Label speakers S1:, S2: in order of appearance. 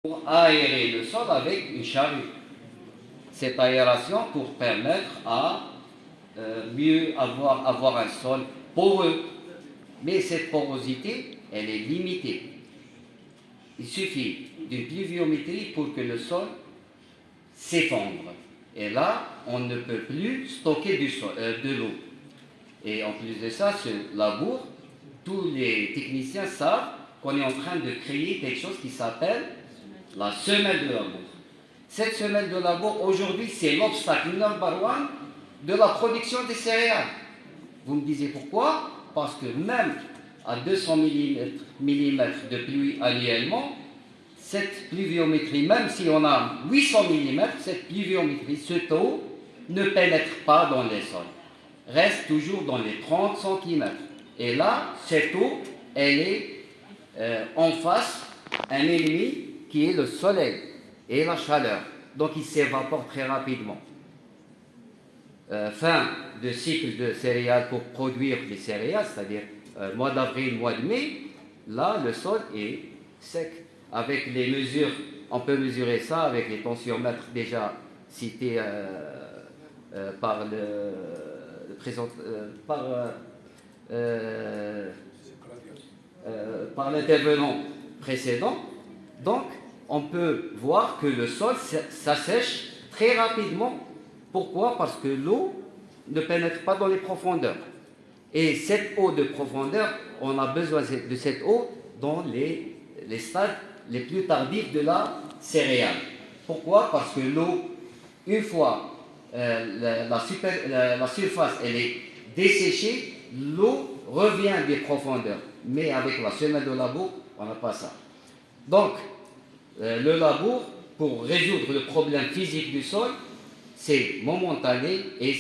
S1: pour aérer le sol avec une charrue. Cette aération pour permettre à mieux avoir un sol poreux. Mais cette porosité, elle est limitée. Il suffit d'une pluviométrie pour que le sol s'effondre. Et là, on ne peut plus stocker de l'eau. Et en plus de ça, ce labour, tous les techniciens savent qu'on est en train de créer quelque chose qui s'appelle la semelle de labour. Cette semelle de labour, aujourd'hui, c'est l'obstacle number one de la production des céréales. Vous me disiez pourquoi? Parce que même à 200 mm de pluie annuellement, cette pluviométrie, même si on a 800 mm, cette pluviométrie, ce taux, ne pénètre pas dans les sols, reste toujours dans les 30 cm. Et là, cette eau, elle est en face un ennemi qui est le soleil et la chaleur. Donc il s'évapore très rapidement. Fin de cycle de céréales pour produire les céréales, c'est-à-dire mois d'avril, mois de mai, là le sol est sec. Avec les mesures, on peut mesurer ça avec les tensiomètres déjà cités par par l'intervenant précédent. Donc, on peut voir que le sol s'assèche très rapidement. Pourquoi? Parce que l'eau ne pénètre pas dans les profondeurs. Et cette eau de profondeur, on a besoin de cette eau dans les stades les plus tardifs de la céréale. Pourquoi? Parce que l'eau, une fois la surface elle est desséchée, l'eau revient des profondeurs. Mais avec la semelle de labour, on n'a pas ça. Donc, le labour, pour résoudre le problème physique du sol, c'est momentané et